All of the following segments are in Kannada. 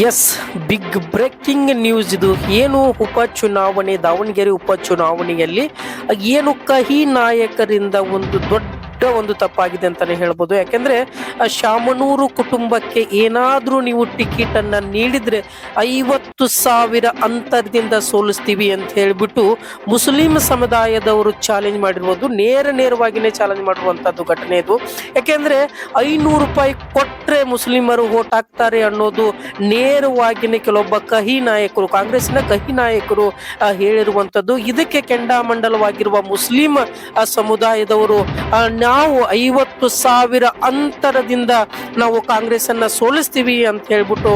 ಎಸ್, ಬಿಗ್ ಬ್ರೇಕಿಂಗ್ ನ್ಯೂಸ್ ಇದು. ಏನು ಉಪಚುನಾವಣೆ, ದಾವಣಗೆರೆ ಉಪಚುನಾವಣೆಯಲ್ಲಿ ಏನು ಕಹಿ ನಾಯಕರಿಂದ ಒಂದು ತಪ್ಪಾಗಿದೆ ಅಂತಾನೆ ಹೇಳ್ಬೋದು. ಯಾಕೆಂದ್ರೆ ಶಾಮನೂರು ಕುಟುಂಬಕ್ಕೆ ಏನಾದ್ರೂ ನೀವು ಟಿಕೆಟ್ ಅನ್ನ ನೀಡಿದ್ರೆ 50,000 ಅಂತರದಿಂದ ಸೋಲಿಸ್ತೀವಿ ಅಂತ ಹೇಳ್ಬಿಟ್ಟು ಮುಸ್ಲಿಂ ಸಮುದಾಯದವರು ಚಾಲೆಂಜ್ ಮಾಡಿರ್ಬೋದು. ನೇರವಾಗಿನೇ ಚಾಲೆಂಜ್ ಮಾಡಿರುವಂತದ್ದು ಘಟನೆ ಇದು. ಯಾಕೆಂದ್ರೆ 500 ರೂಪಾಯಿ ಕೊಟ್ರೆ ಮುಸ್ಲಿಮರು ವೋಟ್ ಹಾಕ್ತಾರೆ ಅನ್ನೋದು ನೇರವಾಗಿನೇ ಕೆಲವೊಬ್ಬ ಕಹಿ ನಾಯಕರು, ಕಾಂಗ್ರೆಸ್ನ ಕಹಿ ನಾಯಕರು ಹೇಳಿರುವಂತದ್ದು. ಇದಕ್ಕೆ ಕೆಂಡಾಮಂಡಲವಾಗಿರುವ ಮುಸ್ಲಿಂ ಸಮುದಾಯದವರು ನಾವು 50,000 ಅಂತರದಿಂದ ನಾವು ಕಾಂಗ್ರೆಸ್ ಅನ್ನ ಸೋಲಿಸ್ತೀವಿ ಅಂತ ಹೇಳ್ಬಿಟ್ಟು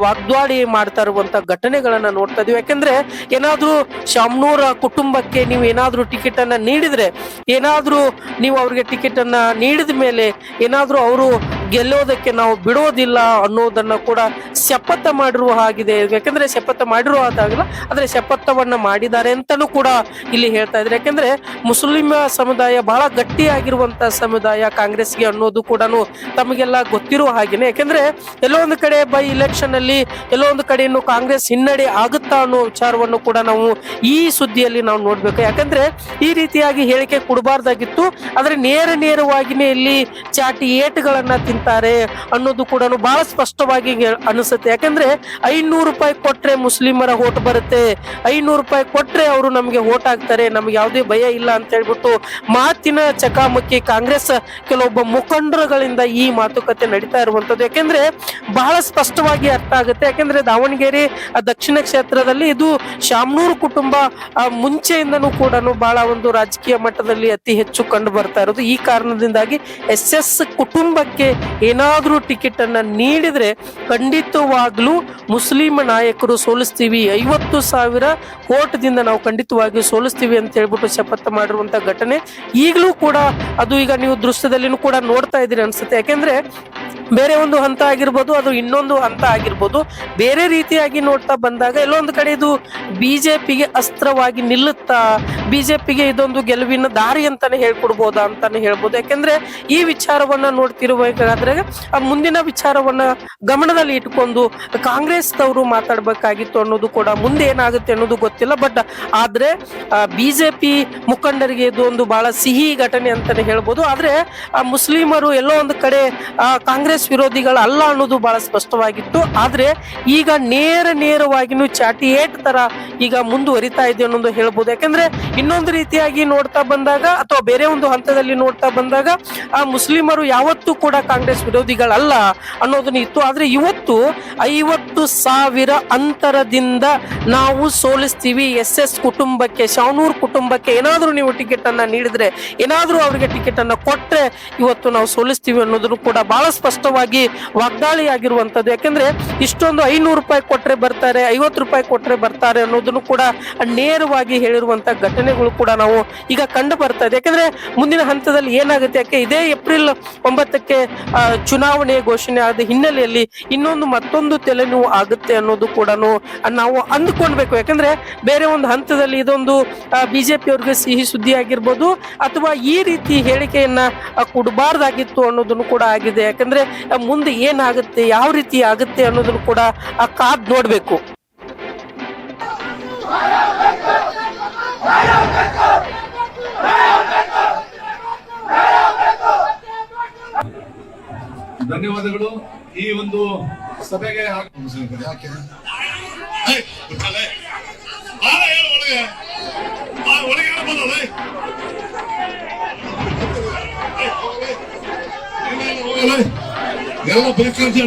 ವಾಗ್ದಾಳಿ ಮಾಡ್ತಾ ಇರುವಂತ ಘಟನೆಗಳನ್ನ ನೋಡ್ತಾ ಇದೀವಿ. ಯಾಕಂದ್ರೆ ಏನಾದ್ರೂ ಶಾಮನೂರ ಕುಟುಂಬಕ್ಕೆ ನೀವು ಏನಾದ್ರೂ ಟಿಕೆಟ್ ಅನ್ನ ನೀಡಿದ್ರೆ, ಏನಾದ್ರೂ ನೀವು ಅವ್ರಿಗೆ ಟಿಕೆಟ್ ಅನ್ನ ನೀಡಿದ ಮೇಲೆ ಏನಾದ್ರೂ ಅವರು ಗೆಲ್ಲೋದಕ್ಕೆ ನಾವು ಬಿಡೋದಿಲ್ಲ ಅನ್ನೋದನ್ನ ಕೂಡ ಶಪಥ ಮಾಡಿರುವ ಹಾಗಿದೆ. ಯಾಕಂದ್ರೆ ಶಪಥ ಮಾಡಿರುವ ಹಾಗಾಗಿಲ್ಲ, ಆದ್ರೆ ಶಪಥವನ್ನ ಮಾಡಿದ್ದಾರೆ ಅಂತಾನೂ ಕೂಡ ಇಲ್ಲಿ ಹೇಳ್ತಾ ಇದ್ದಾರೆ. ಯಾಕಂದ್ರೆ ಮುಸ್ಲಿಂ ಸಮುದಾಯ ಬಹಳ ಗಟ್ಟಿಯಾಗಿರುವಂತ ಸಮುದಾಯ ಕಾಂಗ್ರೆಸ್ಗೆ ಅನ್ನೋದು ಕೂಡ ತಮಗೆಲ್ಲ ಗೊತ್ತಿರುವ ಹಾಗೇನೆ. ಯಾಕಂದ್ರೆ ಎಲ್ಲೋ ಒಂದು ಕಡೆ ಬೈ ಇಲೆಕ್ಷನ್ ಅಲ್ಲಿ ಎಲ್ಲೋ ಒಂದು ಕಡೆ ಇನ್ನು ಕಾಂಗ್ರೆಸ್ ಹಿನ್ನಡೆ ಆಗುತ್ತಾ ಅನ್ನೋ ವಿಚಾರವನ್ನು ಕೂಡ ನಾವು ಈ ಸುದ್ದಿಯಲ್ಲಿ ನಾವು ನೋಡ್ಬೇಕು. ಯಾಕಂದ್ರೆ ಈ ರೀತಿಯಾಗಿ ಹೇಳಿಕೆ ಕೊಡಬಾರ್ದಾಗಿತ್ತು, ಆದ್ರೆ ನೇರವಾಗಿನೇ ಇಲ್ಲಿ ಚಾಟಿ ಏಟುಗಳನ್ನ ತಿಂತಾರೆ ಅನ್ನೋದು ಕೂಡ ಬಹಳ ಸ್ಪಷ್ಟವಾಗಿ ಅನಿಸುತ್ತೆ. ಯಾಕಂದ್ರೆ 500 ರೂಪಾಯಿ ಕೊಟ್ರೆ ಮುಸ್ಲಿಮರ ಓಟ್ ಬರುತ್ತೆ, 500 ರೂಪಾಯಿ ಕೊಟ್ರೆ ಅವರು ನಮ್ಗೆ ಓಟ್ ಹಾಕ್ತಾರೆ, ನಮ್ಗೆ ಯಾವುದೇ ಭಯ ಇಲ್ಲ ಅಂತ ಹೇಳ್ಬಿಟ್ಟು ಮಾತಿನ ಚಕಾಮಕಿ ಕಾಂಗ್ರೆಸ್ ಕೆಲವೊಬ್ಬ ಮುಖಂಡರುಗಳಿಂದ ಈ ಮಾತುಕತೆ ನಡೀತಾ ಇರುವಂತದ್ದು. ಯಾಕೆಂದ್ರೆ ಬಹಳ ಸ್ಪಷ್ಟವಾಗಿ ಅರ್ಥ ಆಗುತ್ತೆ. ಯಾಕೆಂದ್ರೆ ದಾವಣಗೆರೆ ದಕ್ಷಿಣ ಕ್ಷೇತ್ರದಲ್ಲಿ ಇದು ಶಾಮನೂರು ಕುಟುಂಬ ಮುಂಚೆಯಿಂದನೂ ಕೂಡ ಬಹಳ ಒಂದು ರಾಜಕೀಯ ಮಟ್ಟದಲ್ಲಿ ಅತಿ ಹೆಚ್ಚು ಕಂಡು ಬರ್ತಾ ಇರೋದು. ಈ ಕಾರಣದಿಂದಾಗಿ SS ಕುಟುಂಬಕ್ಕೆ ಏನಾದ್ರೂ ಟಿಕೆಟ್ ಅನ್ನ ನೀಡಿದ್ರೆ ಖಂಡಿತವಾಗ್ಲೂ ಮುಸ್ಲಿಂ ನಾಯಕರು ಸೋಲಿಸ್ತೀವಿ, 50,000 ಓಟ್ದಿಂದ ನಾವು ಖಂಡಿತವಾಗಿಯೂ ಸೋಲಿಸ್ತೀವಿ ಅಂತ ಹೇಳ್ಬಿಟ್ಟು ಶಪಥ ಮಾಡಿರುವಂತ ಘಟನೆ ಈಗಲೂ ಕೂಡ ಅದು ಈಗ ನೀವು ದೃಶ್ಯದಲ್ಲಿನೂ ಕೂಡ ನೋಡ್ತಾ ಇದ್ದೀರಿ ಅನ್ಸುತ್ತೆ. ಯಾಕೆಂದ್ರೆ ಬೇರೆ ಒಂದು ಹಂತ ಆಗಿರ್ಬೋದು, ಅದು ಇನ್ನೊಂದು ಹಂತ ಆಗಿರ್ಬೋದು, ಬೇರೆ ರೀತಿಯಾಗಿ ನೋಡ್ತಾ ಬಂದಾಗ ಎಲ್ಲೊಂದು ಕಡೆ ಇದು ಬಿಜೆಪಿಗೆ ಅಸ್ತ್ರವಾಗಿ ನಿಲ್ಲುತ್ತಾ, ಬಿಜೆಪಿಗೆ ಇದೊಂದು ಗೆಲುವಿನ ದಾರಿ ಅಂತಾನೆ ಹೇಳ್ಕೊಡ್ಬೋದಾ ಅಂತಾನೆ ಹೇಳ್ಬೋದು. ಯಾಕೆಂದ್ರೆ ಈ ವಿಚಾರವನ್ನ ನೋಡ್ತಿರುವಾದ್ರೆ ಮುಂದಿನ ವಿಚಾರವನ್ನ ಗಮನದಲ್ಲಿ ಇಟ್ಕೊಂಡು ಕಾಂಗ್ರೆಸ್ ಅವರು ಮಾತಾಡ್ಬೇಕಾಗಿತ್ತು ಅನ್ನೋದು ಕೂಡ ಮುಂದೆ ಏನಾಗುತ್ತೆ ಅನ್ನೋದು ಗೊತ್ತಿಲ್ಲ. ಬಟ್ ಆದ್ರೆ ಬಿಜೆಪಿ ಮುಖಂಡರಿಗೆ ಇದು ಒಂದು ಬಹಳ ಸಿಹಿ ಘಟನೆ ಅಂತಾನೆ ಹೇಳ್ಬೋದು. ಆದ್ರೆ ಮುಸ್ಲಿಮರು ಎಲ್ಲೋ ಒಂದು ಕಡೆ ಕಾಂಗ್ರೆಸ್ ವಿರೋಧಿಗಳಲ್ಲ ಅನ್ನೋದು ಬಹಳ ಸ್ಪಷ್ಟವಾಗಿತ್ತು. ಆದ್ರೆ ಈಗ ನೇರವಾಗಿನೂ ಚಾಟಿ ಏಟ್ ತರ ಈಗ ಮುಂದುವರಿತಾ ಇದೆ ಅನ್ನೋದು ಹೇಳ್ಬೋದು. ಯಾಕಂದ್ರೆ ಇನ್ನೊಂದು ರೀತಿಯಾಗಿ ನೋಡ್ತಾ ಬಂದಾಗ ಅಥವಾ ಬೇರೆ ಒಂದು ಹಂತದಲ್ಲಿ ನೋಡ್ತಾ ಬಂದಾಗ ಆ ಮುಸ್ಲಿಮರು ಯಾವತ್ತೂ ಕೂಡ ಕಾಂಗ್ರೆಸ್ ವಿರೋಧಿಗಳಲ್ಲ ಅನ್ನೋದನ್ನ ಇತ್ತು. ಆದ್ರೆ ಇವತ್ತು 50,000 ಅಂತರದಿಂದ ನಾವು ಸೋಲಿಸ್ತೀವಿ SS ಕುಟುಂಬಕ್ಕೆ, ಶಾಮನೂರು ಕುಟುಂಬಕ್ಕೆ ಏನಾದ್ರೂ ನೀವು ಟಿಕೆಟ್ ಅನ್ನ ನೀಡಿದ್ರೆ, ಏನಾದ್ರೂ ಅವ್ರಿಗೆ ಟಿಕೆಟ್ ಅನ್ನ ಕೊಟ್ರೆ ಇವತ್ತು ನಾವು ಸೋಲಿಸ್ತೀವಿ ಅನ್ನೋದನ್ನು ಕೂಡ ಬಹಳ ಸ್ಪಷ್ಟವಾಗಿ ವಾಗ್ದಾಳಿ ಆಗಿರುವಂತದ್ದು. ಯಾಕಂದ್ರೆ ಇಷ್ಟೊಂದು 500 ರೂಪಾಯಿ ಕೊಟ್ರೆ ಬರ್ತಾರೆ, 50 ರೂಪಾಯಿ ಕೊಟ್ರೆ ಬರ್ತಾರೆ ಅನ್ನೋದನ್ನು ಕೂಡ ನೇರವಾಗಿ ಹೇಳಿರುವಂತ ಘಟನೆಗಳು ಕೂಡ ನಾವು ಈಗ ಕಂಡು ಬರ್ತಾ ಇದೆ. ಯಾಕಂದ್ರೆ ಮುಂದಿನ ಹಂತದಲ್ಲಿ ಏನಾಗುತ್ತೆ, ಯಾಕೆ ಇದೇ ಏಪ್ರಿಲ್ 9ಕ್ಕೆ ಚುನಾವಣೆ ಘೋಷಣೆ ಆದ ಹಿನ್ನೆಲೆಯಲ್ಲಿ ಮತ್ತೊಂದು ತಲೆನೋವು ಆಗುತ್ತೆ ಅನ್ನೋದು ಕೂಡ ನಾವು ಅಂದ್ಕೊಳ್ಬೇಕು. ಯಾಕಂದ್ರೆ ಬೇರೆ ಒಂದು ಹಂತದಲ್ಲಿ ಇದೊಂದು ಬಿಜೆಪಿ ಅವ್ರಿಗೆ ಸಿಹಿ ಸುದ್ದಿ ಆಗಿರ್ಬೋದು, ಅಥವಾ ಈ ರೀತಿ ಹೇಳಿಕೆಯನ್ನ ಕೊಡಬಾರ್ದಾಗಿತ್ತು ಅನ್ನೋದನ್ನು ಕೂಡ ಆಗಿದೆ. ಯಾಕಂದ್ರೆ ಮುಂದೆ ಏನಾಗುತ್ತೆ, ಯಾವ ರೀತಿ ಆಗುತ್ತೆ ಅನ್ನೋದನ್ನು ಕೂಡ ಕಾದ್ ನೋಡ್ಬೇಕು. ಧನ್ಯವಾದಗಳು. ಈ ಒಂದು ಸಭೆಗೆ ಎಲ್ಲ ಬೇಕಾಗಿ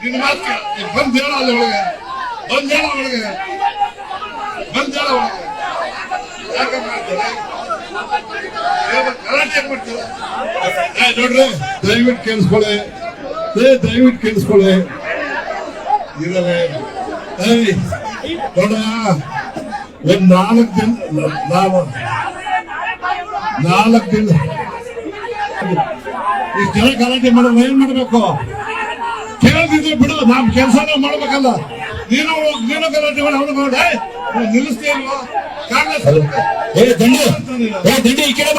ನಿನ್ನ ಮಾತು ಬಂದ್ ಹೇಳ ಒಳಗೆ ಯಾಕೆ ಮಾಡ್ತಾರೆ ನೋಡ್ರಿ, ದಯವಿಟ್ಟು ಕೇಳಿಸ್ಕೊಳ್ಳಿ ಇದಾವೆ. ನೋಡ, ಒಂದ್ 4 ದಿನ ಇಷ್ಟು ಜನ ಗಲಾಟೆ ಮಾಡೋದು ಏನ್ ಮಾಡ್ಬೇಕು? ಕೇಳ್ತಿದ್ರೆ ಬಿಡು, ನಾವ್ ಕೆಲಸನ ಮಾಡ್ಬೇಕಲ್ಲ. ನೀನು ಗಲಾಟೆ ಮಾಡಿ ನಿಲ್ಲಿಸ್ತೇ ಇಲ್ವಾ ಕಾಂಗ್ರೆಸ್ ದಂಡಿ ಈ ಕಡೆ